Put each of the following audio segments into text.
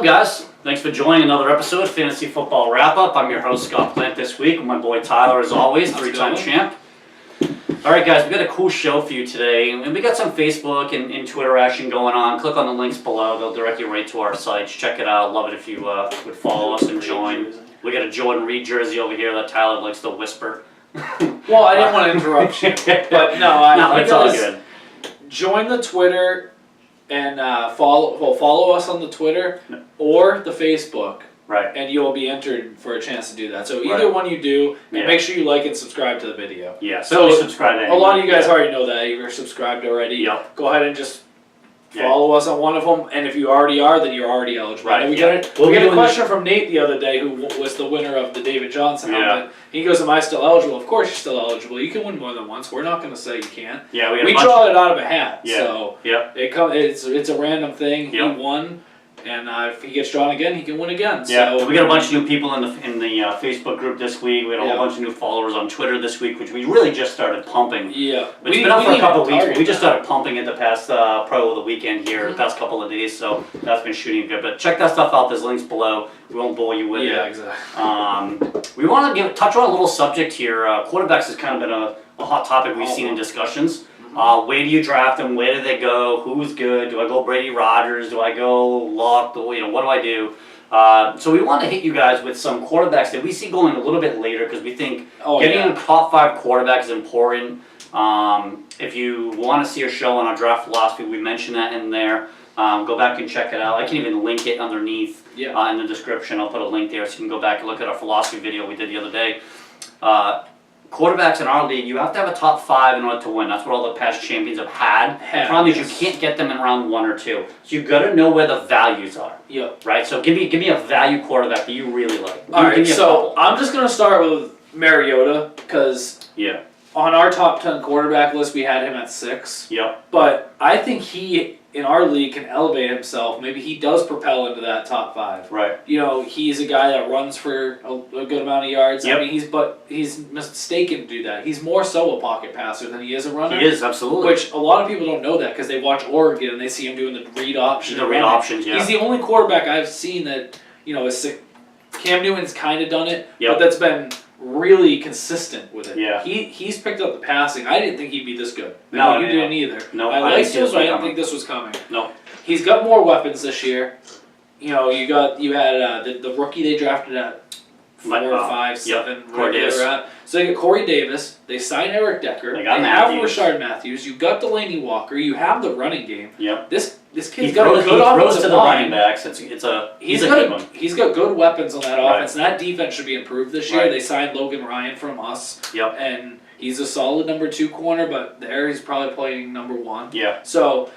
up, guys? Thanks for joining another episode of Fantasy Football Wrap-Up. I'm your host, Scott Plant, this week with my boy Tyler, as always, three-time champ. All right, guys, we got a cool show for you today, and we got some Facebook and Twitter action going on. Click on the links below. They'll direct you right to our sites. Check it out. Love it if you would follow us and join. We got a Jordan Reed jersey over here that Tyler likes to whisper. Well, I didn't want to interrupt you, but no, it's all good. Join the Twitter and follow us on the Twitter or the Facebook. Right. And you'll be entered for a chance to do that. So either one you do, and make sure you like and subscribe to the video. Yeah, so subscribe to a lot of you guys already know that. You're subscribed already. Yep. Go ahead and just follow us on one of them. And if you already are, then you're already eligible. Right. And we got a question from Nate the other day, who was the winner of the David Johnson helmet. He goes, am I still eligible? Of course you're still eligible. You can win more than once. We're not going to say you can't. Yeah, we draw it out of a hat. Yeah. So it's a random thing. He won. And if he gets drawn again, he can win again. Yeah, so we got a bunch of new people in the Facebook group this week. We had a whole bunch of new followers on Twitter this week, which we really just started pumping. Yeah. It's been up for a couple of weeks. We just started pumping it the past, probably the weekend here, the past couple of days, so that's been shooting good. But check that stuff out. There's links below. We won't bore you with it. Yeah, exactly. We want to touch on a little subject here. Quarterbacks has kind of been a hot topic we've seen in discussions. Where do you draft them? Where do they go? Who's good? Do I go Brady Rodgers? Do I go Locke? What do I do? So we want to hit you guys with some quarterbacks that we see going a little bit later because we think getting a top 5 quarterback is important. If you want to see a show on our draft philosophy, we mentioned that in there. Go back and check it out. I can even link it underneath in the description. I'll put a link there so you can go back and look at our philosophy video we did the other day. Quarterbacks in our league, you have to have a top 5 in order to win. That's what all the past champions have had. The problem is you can't get them in round 1 or 2. So you've got to know where the values are. Yep. Right? So give me a value quarterback that you really like. Alright, so I'm just going to start with Mariota because on our top 10 quarterback list we had him at 6. Yep. But I think he, in our league, can elevate himself. Maybe he does propel into that top 5. Right. You know, he's a guy that runs for a good amount of yards. Yep. I mean, he's mistaken to do that. He's more so a pocket passer than he is a runner. He is, absolutely. Which a lot of people don't know that because they watch Oregon and they see him doing the read option. The read options, yeah. He's the only quarterback I've seen that, is Cam Newton's kind of done it, but that's been really consistent with it. Yeah. He's picked up the passing. I didn't think he'd be this good. No, you didn't either. No, I liked him, but I didn't think this was coming. No. He's got more weapons this year. You know, you had the rookie they drafted at 4 or 5, 7, where they were at. So they got Corey Davis. They signed Eric Decker. They have Rashard Matthews. You got Delaney Walker. You have the running game. Yep. This kid's got a good offensive to the line. running backs. He's a good one. He's got good weapons on that offense, and that defense should be improved this year. Right. They signed Logan Ryan from us. Yep. And he's a solid number 2 corner, but there he's probably playing number 1. Yeah. So,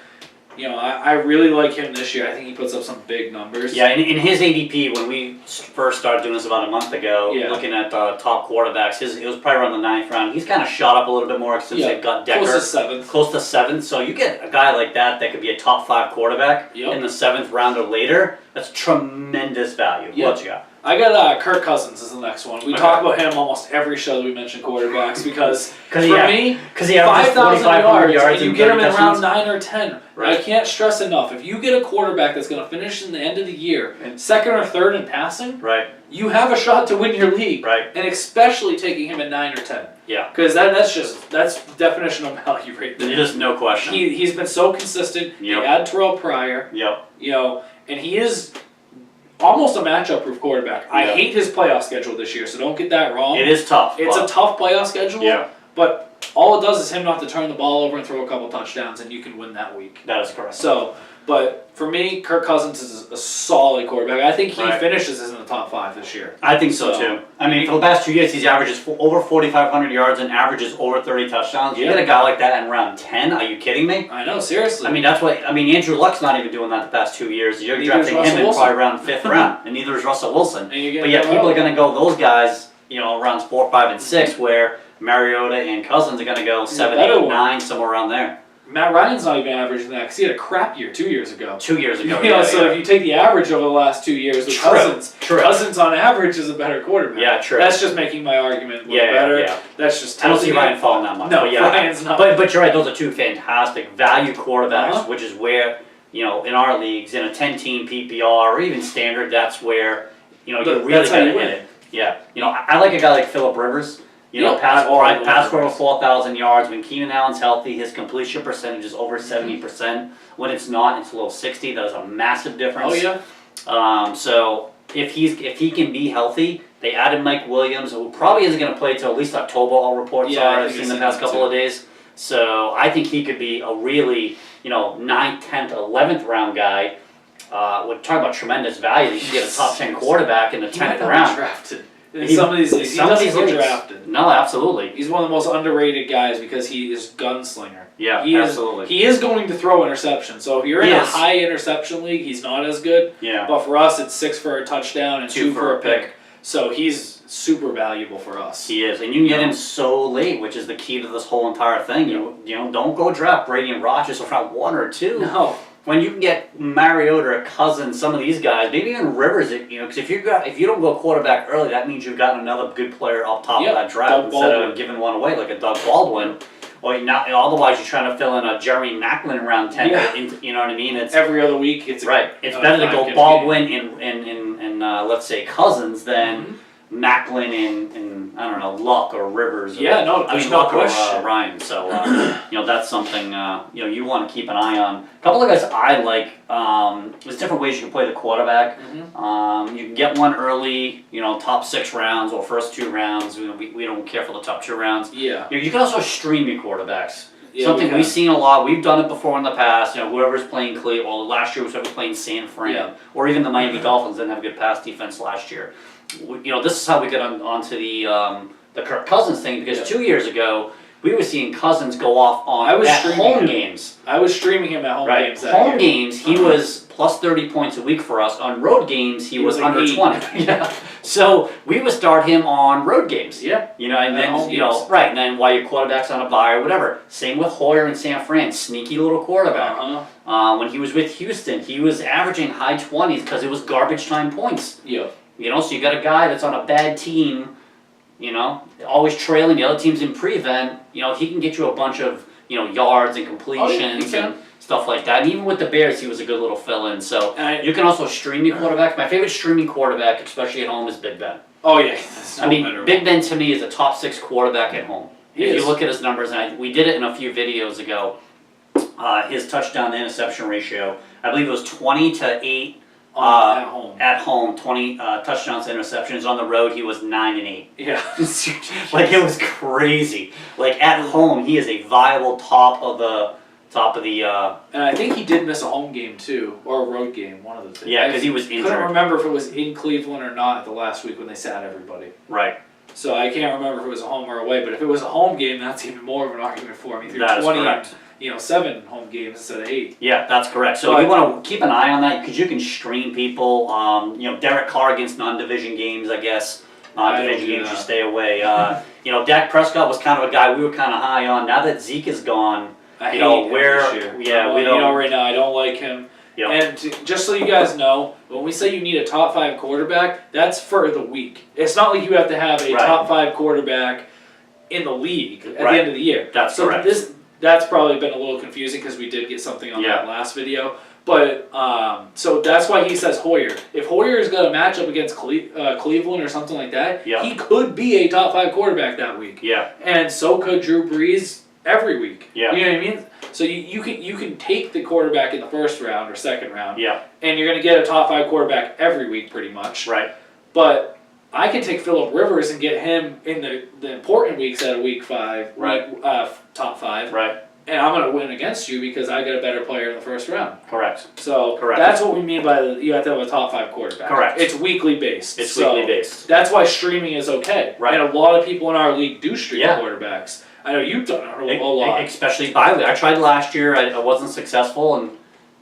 I really like him this year. I think he puts up some big numbers. Yeah, in his ADP, when we first started doing this about a month ago, looking at top quarterbacks, it was probably around the 9th round. He's kind of shot up a little bit more since they've got Decker. Close to 7th. Close to 7th. So you get a guy like that could be a top 5 quarterback in the 7th round or later. That's tremendous value. Yep. What you got? I got Kirk Cousins is the next one. We talk about him almost every show that we mention quarterbacks because for me, 5,000 yards, and you get him in round 9 or 10. Right. I can't stress enough. If you get a quarterback that's going to finish in the end of the year, 2nd or 3rd in passing, you have a shot to win your league. Right. And especially taking him at 9 or 10. Yeah. Because that's definitional value right there. Just no question. He's been so consistent. He had Terrell Pryor. Yep. And he is almost a matchup-proof quarterback. I hate his playoff schedule this year, so don't get that wrong. It is tough. It's a tough playoff schedule, but all it does is him not to turn the ball over and throw a couple touchdowns, and you can win that week. That is correct. So, but for me, Kirk Cousins is a solid quarterback. I think he finishes in the top 5 this year. I think so too. I mean, for the past 2 years, he's averages over 4,500 yards and averages over 30 touchdowns. You get a guy like that in round 10? Are you kidding me? I know, seriously. I mean, Andrew Luck's not even doing that the past 2 years. You're drafting him in probably around 5th round, and neither is Russell Wilson. But yet people are going to go those guys, rounds 4, 5, and 6, where Mariota and Cousins are going to go 7, 8, 9, somewhere around there. Matt Ryan's not even averaging that because he had a crap year 2 years ago. 2 years ago, so if you take the average over the last 2 years with Cousins on average is a better quarterback. Yeah, true. That's just making my argument look better. Yeah. That's just I don't see Ryan falling that much. No, Ryan's not. But you're right, those are 2 fantastic value quarterbacks, which is where in our leagues, in a 10-team PPR or even standard, that's where, you really that's how gotta you hit win. it. Yeah, I like a guy like Phillip Rivers. Yep. Pass Rivers. for over 4,000 yards. When Keenan Allen's healthy, his completion percentage is over 70%. When it's not, it's below 60. That is a massive difference. Oh yeah. So if he can be healthy, they added Mike Williams, who probably isn't going to play till at least October. All reports are. I've seen the past couple of days. So I think he could be a really 9th, 10th, 11th round guy. We're talking about tremendous value. You can get a top 10 quarterback in the 10th round. Drafted. In some of these leagues, he doesn't get drafted. No, absolutely. He's one of the most underrated guys because he is gunslinger. Yeah, absolutely. He is going to throw interceptions. So if you're in a high interception league, he's not as good. Yeah. But for us, it's 6 for a touchdown and 2 for a pick. So he's super valuable for us. He is, and you can get him so late, which is the key to this whole entire thing. Don't go draft Brady and Rodgers around 1 or 2. No. When you can get Mariota or Cousins, some of these guys, maybe even Rivers, because if you don't go quarterback early, that means you've got another good player off top of that draft instead of giving one away like a Doug Baldwin. Or otherwise you're trying to fill in a Jeremy Maclin around 10. Yeah. You know what I mean? It's every other week. It's right. It's better to go Baldwin and let's say Cousins than Maclin and I don't know, Luck or Rivers. Luck or Ryan. So that's something you want to keep an eye on. A couple of guys I like. There's different ways you can play the quarterback. Mm-hmm. You can get one early, top 6 rounds or first 2 rounds. We don't care for the top 2 rounds. Yeah. You can also stream your quarterbacks. Yeah, something we've seen a lot. We've done it before in the past. Whoever's playing Cleveland. Well, last year was whoever playing San Fran, or even the Miami Dolphins didn't have a good pass defense last year. This is how we get onto the Kirk Cousins thing because 2 years ago we were seeing Cousins go off on home games. I was streaming him at home games. Home games, he was plus 30 points a week for us. On road games, he was under 20. Yeah. So we would start him on road games. Yeah. And then and then while your quarterback's on a bye or whatever. Same with Hoyer and San Fran, sneaky little quarterback. When he was with Houston, he was averaging high 20s because it was garbage time points. Yeah. So you got a guy that's on a bad team, always trailing, the other team's in prevent, he can get you a bunch of, yards and completions and stuff like that. And even with the Bears, he was a good little fill-in. So you can also stream your quarterback. My favorite streaming quarterback, especially at home, is Big Ben. Oh, yeah. Big Ben to me is a top 6 quarterback at home. If you look at his numbers, and we did it in a few videos ago, his touchdown to interception ratio, I believe it was 20-8. At home, 20 touchdowns to interceptions. On the road, he was 9-8. Yeah. It was crazy. At home, he is a viable top of the. And I think he did miss a home game too, or a road game, one of the two. Yeah, because he was injured. I couldn't remember if it was in Cleveland or not the last week when they sat everybody. Right. So I can't remember if it was a home or away, but if it was a home game, that's even more of an argument for me. That is correct. 7 home games instead of 8. Yeah, that's correct. So you want to keep an eye on that because you can stream people. Derek Carr against non-division games, I guess. Division games, you stay away. Dak Prescott was kind of a guy we were kind of high on. Now that Zeke is gone, I hate him this year. We don't. Right now I don't like him. Yep. And just so you guys know, when we say you need a top 5 quarterback, that's for the week. It's not like you have to have a top 5 quarterback in the league at the end of the year. That's correct. That's probably been a little confusing because we did get something on that last video. But, so that's why he says Hoyer. If Hoyer's got a matchup against Cleveland or something like that, he could be a top 5 quarterback that week. Yeah. And so could Drew Brees every week. Yeah. You know what I mean? So you can take the quarterback in the first round or second round. Yeah. And you're going to get a top 5 quarterback every week pretty much. Right. But I can take Phillip Rivers and get him in the important weeks out of week 5, top 5. Right. And I'm going to win against you because I got a better player in the first round. Correct. So that's what we mean by you have to have a top 5 quarterback. Correct. It's weekly based. Weekly based. That's why streaming is okay. Right. And a lot of people in our league do stream quarterbacks. I know you've done it a lot. Especially I tried last year. I wasn't successful, and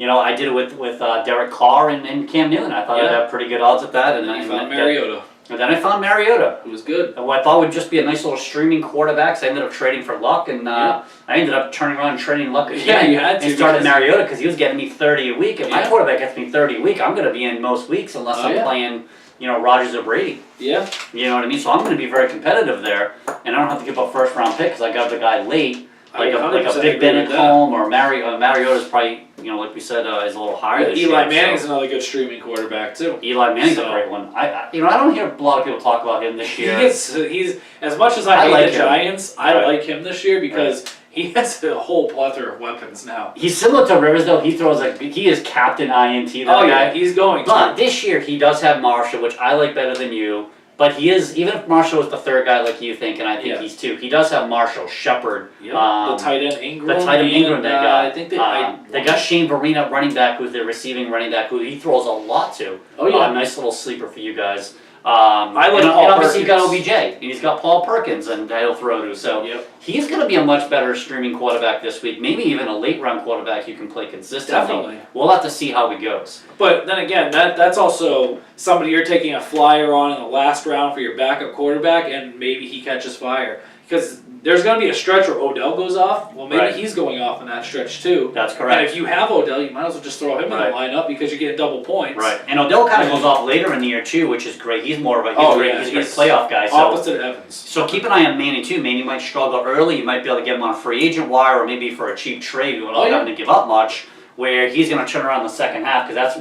I did it with Derek Carr and Cam Newton. I thought I'd have pretty good odds at that. And then you found Mariota. And then I found Mariota. Who was good. What I thought would just be a nice little streaming quarterback. So I ended up trading for Luck, and I ended up turning around and trading Luck again. Yeah, you had to. And started Mariota because he was getting me 30 a week. If my quarterback gets me 30 a week, I'm going to be in most weeks unless I'm playing, Rodgers or Brady. Yeah. You know what I mean? So I'm going to be very competitive there, and I don't have to give up first round pick because I got the guy late. Like a Big Ben at home or Mariota's probably like we said, is a little higher this year. Eli Manning's another good streaming quarterback too. Eli Manning's a great one. I don't hear a lot of people talk about him this year. He's as much as I hate the Giants, I like him this year because he has a whole plethora of weapons now. He's similar to Rivers though. He throws he is Captain INT. That guy. He's going. But this year he does have Marshall, which I like better than you. But he is, even if Marshall was the third guy like you think, and I think he's two, he does have Marshall, Shepard. The tight end Ingram. The tight end Ingram they got. I think they got Shane Verena, running back, who's their receiving running back, who he throws a lot to. Oh yeah. Nice little sleeper for you guys. I like and Paul obviously Perkins. He's got OBJ, and he's got Paul Perkins, and he'll throw to. So he's going to be a much better streaming quarterback this week. Maybe even a late run quarterback you can play consistently. Definitely. We'll have to see how it goes. But then again, that's also somebody you're taking a flyer on in the last round for your backup quarterback, and maybe he catches fire. Because there's going to be a stretch where Odell goes off. Well, maybe he's going off in that stretch too. That's correct. And if you have Odell, you might as well just throw him in the lineup because you're getting double points. Right. And Odell kind of goes off later in the year too, which is great. He's more of a he's a great playoff guy. So, opposite Evans. So keep an eye on Manning too. Manning might struggle early. You might be able to get him on a free agent wire or maybe for a cheap trade without having to give up much. Where he's going to turn around in the second half because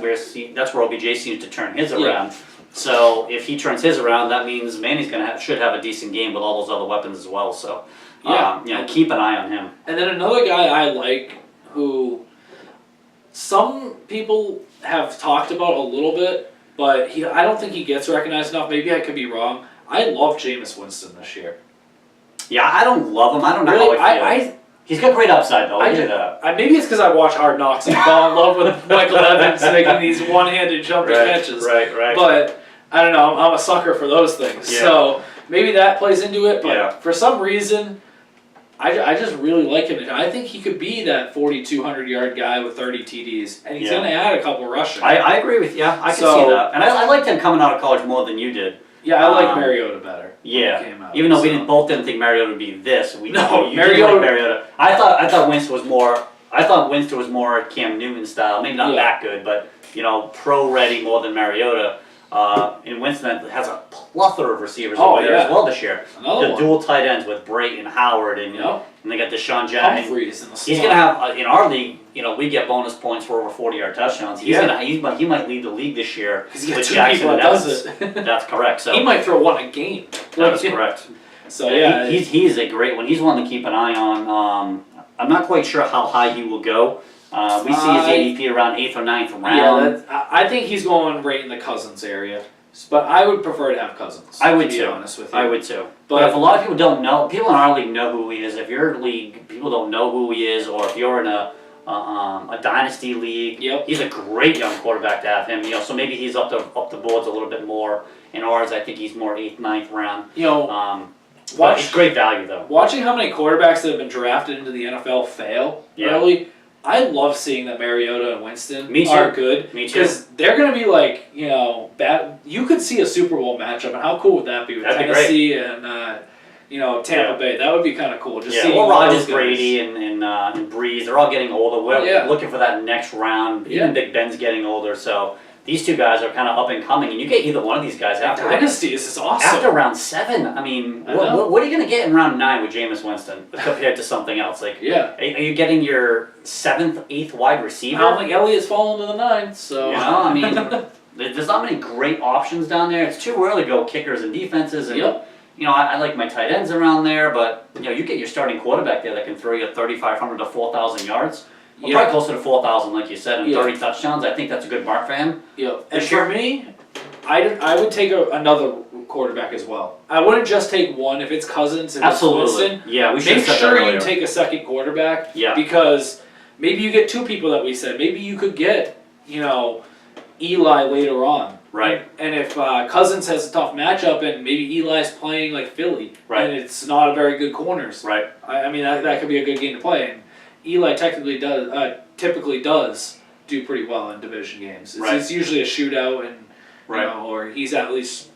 that's where OBJ seems to turn his around. So if he turns his around, that means Manning's should have a decent game with all those other weapons as well. So. Keep an eye on him. And then another guy I like who some people have talked about a little bit, but I don't think he gets recognized enough. Maybe I could be wrong. I love Jameis Winston this year. Yeah, I don't love him. I don't know how I feel. He's got great upside though. Maybe it's because I watch Hard Knocks and fall in love with Michael Evans making these one-handed jumping catches. Right. But I don't know. I'm a sucker for those things. Yeah. So maybe that plays into it. But for some reason, I just really like him. I think he could be that 4,200-yard guy with 30 TDs, and he's going to add a couple rushing. I agree with you. I can see that. And I liked him coming out of college more than you did. Yeah, I like Mariota better. Yeah, even though we both didn't think Mariota would be this. Mariota. I thought Winston was more. I thought Winston was more Cam Newton style. Maybe not that good, but pro ready more than Mariota. And Winston has a plethora of receivers over there as well this year. The dual tight ends with Bray and Howard, and they got Deshaun Jackson. He's going to have in our league. We get bonus points for over 40-yard touchdowns. He might lead the league this year with Jackson and Evans. That's correct. So he might throw one a game. That's correct. So he's a great one. He's one to keep an eye on. I'm not quite sure how high he will go. We see his ADP around 8th or 9th round. Yeah, I think he's going right in the Cousins area. But I would prefer to have Cousins. I would to be too. honest with you. I would too. But if a lot of people don't know, people in our league know who he is. If your league, people don't know who he is, or if you're in a dynasty league, he's a great young quarterback to have him. So maybe he's up the boards a little bit more. In ours, I think he's more 8th, 9th round. It's great value though. Watching how many quarterbacks that have been drafted into the NFL fail early. I love seeing that Mariota and Winston are good. Me too. Because they're going to be like, bad. You could see a Super Bowl matchup, and how cool would that be with Tennessee and Tampa Bay? That would be kind of cool. Just seeing Rodgers, Brady, and Breeze, they're all getting older. We're looking for that next round. Even Big Ben's getting older, so these two guys are kind of up and coming, and you get either one of these guys after. Dynasty, this is awesome. After round 7, I mean, what are you going to get in round 9 with Jameis Winston compared to something else? Are you getting your 7th, 8th wide receiver? I don't think Elliott's fallen to the 9th, so. I mean, there's not many great options down there. It's too early to go kickers and defenses, and I like my tight ends around there, but you get your starting quarterback there that can throw you 3,500 to 4,000 yards. Probably closer to 4,000, like you said, and 30 touchdowns. I think that's a good mark for him. And for me, I would take another quarterback as well. I wouldn't just take one if it's Cousins and Absolutely. Winston. Yeah, we should make sure you take a second quarterback. Because maybe you get 2 people that we said. Maybe you could get, Eli later on. Right. And if Cousins has a tough matchup and maybe Eli's playing like Philly, and it's not a very good corners. Right. I mean, that could be a good game to play. And Eli typically does do pretty well in division games. It's usually a shootout, and or he's at least,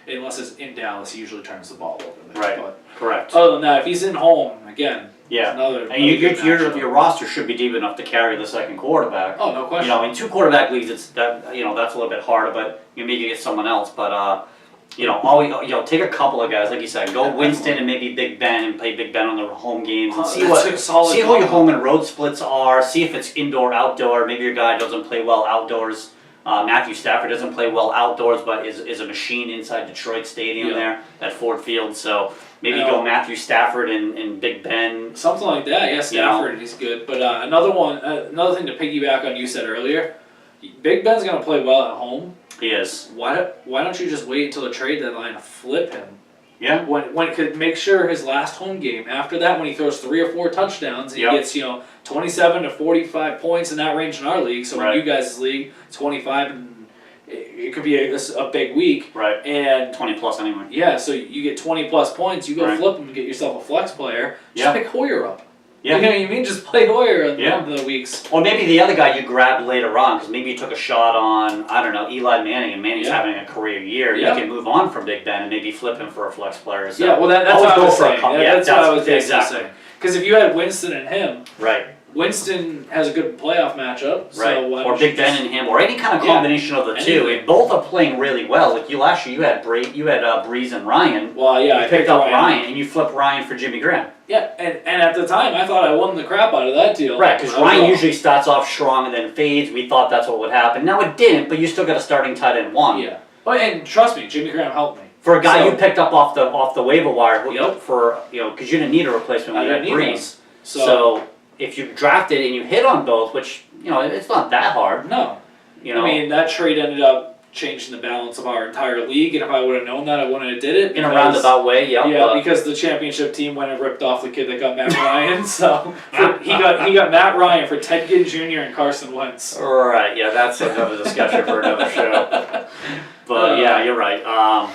unless it's in Dallas, he usually turns the ball over there. Right. But correct. Other than that, if he's in home again, another. And your roster should be deep enough to carry the second quarterback. Oh, no question. In 2 quarterback leagues, that's a little bit harder, but maybe you get someone else. But take a couple of guys, like you said, go Winston and maybe Big Ben and play Big Ben on the home games and see who your home and road splits are. See if it's indoor, outdoor. Maybe your guy doesn't play well outdoors. Matthew Stafford doesn't play well outdoors, but is a machine inside Detroit Stadium there at Ford Field. So maybe go Matthew Stafford and Big Ben. Something like that. Yeah, Stafford, he's good. But another thing to piggyback on you said earlier, Big Ben's going to play well at home. He is. Why don't you just wait until the trade deadline to flip him? Yeah. When could make sure his last home game. After that, when he throws 3 or 4 touchdowns, he gets 27 to 45 points in that range in our league. So in you guys' league, 25, and it could be a big week. Right. And 20 plus anyway. Yeah. So you get 20 plus points. You go flip him and get yourself a flex player. Just pick Hoyer up. Yeah. You know what I mean? Just play Hoyer in the weeks. Or maybe the other guy you grabbed later on, because maybe you took a shot on, I don't know, Eli Manning, and Manning's having a career year. You can move on from Big Ben and maybe flip him for a flex player. So well, that's what I was saying. That's what I was exactly saying. Because if you had Winston and him, right. Winston has a good playoff matchup. Right. So or Big Ben and him, or any kind of combination of the two. And both are playing really well. Like last year, you had Breeze and Ryan. Well, yeah, you picked up Ryan, and you flipped Ryan for Jimmy Graham. Yeah, and at the time, I thought I won the crap out of that deal. Right, because Ryan usually starts off strong and then fades. We thought that's what would happen. Now it didn't, but you still got a starting tight end one. Yeah. Oh, and trust me, Jimmy Graham helped me. For a guy you picked up off the waiver wire, for because you didn't need a replacement when you had Breeze. So if you drafted and you hit on both, which it's not that hard. No. I mean, that trade ended up changing the balance of our entire league, and if I would have known that, I wouldn't have did it. In a roundabout way, yeah, because the championship team went and ripped off the kid that got Matt Ryan, so he got Matt Ryan for Ted Ginn Jr. and Carson Wentz. Right, yeah, that's another discussion for another show. But yeah, you're right.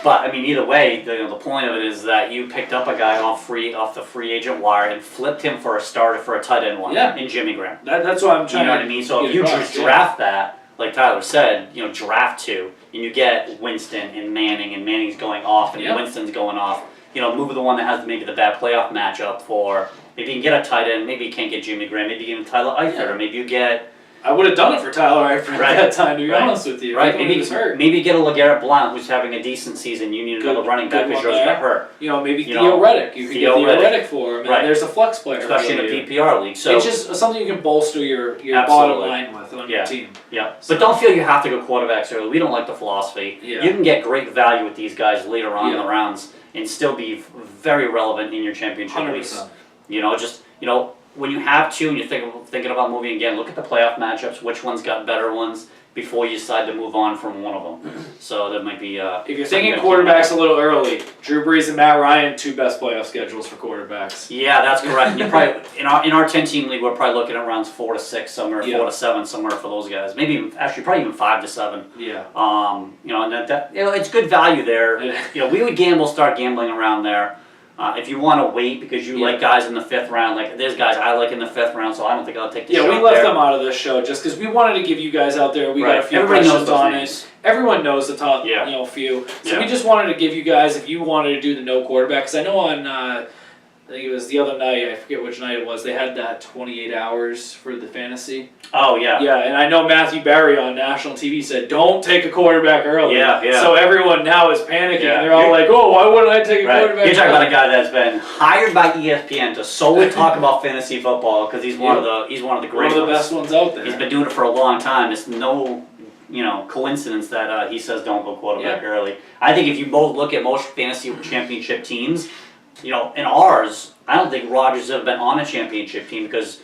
But I mean, either way, the point of it is that you picked up a guy off the free agent wire and flipped him for a starter for a tight end one. Yeah. In Jimmy Graham. That's what I'm trying. You know what I mean? So if you just draft that, like Tyler said, draft 2, and you get Winston and Manning's going off, and Winston's going off. Move the one that has maybe the bad playoff matchup for. Maybe you can get a tight end. Maybe you can't get Jimmy Graham. Maybe you get Tyler Eifert, or maybe you get. I would have done it for Tyler Eifert at that time, to be honest with you. Right, maybe get a LeGarrette Blount who's having a decent season. You need another running back because yours got hurt. Maybe Theo Reddick. You could get Theo Reddick for him. And there's a flex player. Especially in a PPR league. So it's just something you can bolster your bottom line with on your team. Yeah, but don't feel you have to go quarterbacks early. We don't like the philosophy. Yeah. You can get great value with these guys later on in the rounds and still be very relevant in your championship 100%. leagues. When you have to and you're thinking about moving again, look at the playoff matchups, which one's got better ones, before you decide to move on from one of them. So that might be... if you're thinking quarterbacks a little early, Drew Brees and Matt Ryan, 2 best playoff schedules for quarterbacks. Yeah, that's correct. You probably in our 10-team league, we're probably looking at rounds 4 to 6 somewhere, 4 to 7 somewhere for those guys. Maybe probably even 5 to 7. Yeah. And that it's good value there. We would start gambling around there. If you want to wait because you like guys in the 5th round, like there's guys I like in the 5th round, so I don't think I'll take the shot. Yeah, we left them out of this show just because we wanted to give you guys out there. We got a few questions on it. Everyone knows the top, few. So we just wanted to give you guys, if you wanted to do the no quarterback, because I know on. I think it was the other night, I forget which night it was, they had that 28 hours for the fantasy. Oh, yeah. Yeah, and I know Matthew Berry on national TV said, don't take a quarterback early. Yeah. So everyone now is panicking. Yeah. They're all like, oh, why wouldn't I take a quarterback You're talking about a guy that's been hired by ESPN to solely talk about fantasy football because he's one of the great ones. One of the best ones out there. He's been doing it for a long time. It's no coincidence that he says don't go quarterback early. I think if you both look at most fantasy championship teams, in ours, I don't think Rodgers has ever been on a championship team because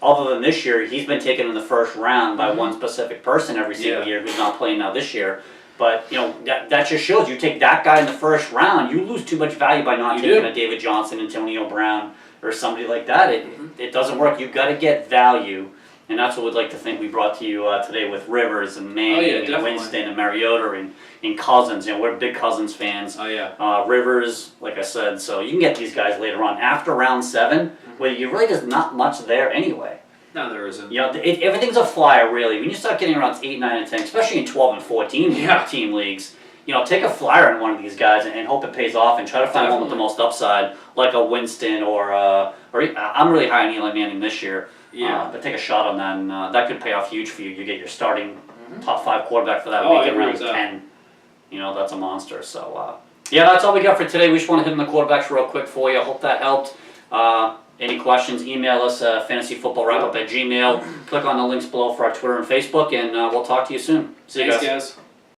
other than this year, he's been taken in the first round by one specific person every single year who's not playing now this year. But, that just shows you take that guy in the first round, you lose too much value by not taking a David Johnson, Antonio Brown, or somebody like that. It doesn't work. You've got to get value. And that's what we'd like to think we brought to you today with Rivers and Manning and Winston and Mariota and Cousins. We're big Cousins fans. Oh, yeah. Rivers, like I said, so you can get these guys later on. After round 7, where you really there's not much there anyway. No, there isn't. Everything's a flyer, really. When you start getting around 8, 9, and 10, especially in 12 and 14 team leagues, take a flyer on one of these guys and hope it pays off and try to find one with the most upside, like a Winston or I'm really high on Eli Manning this year. Yeah, but take a shot on that, and that could pay off huge for you. You get your starting top 5 quarterback for that week at round 10. that's a monster. So, yeah, that's all we got for today. We just want to hit on the quarterbacks real quick for you. I hope that helped. Any questions, email us fantasyfootballwrap@gmail.com. Click on the links below for our Twitter and Facebook, and we'll talk to you soon. See you guys. Thanks, guys.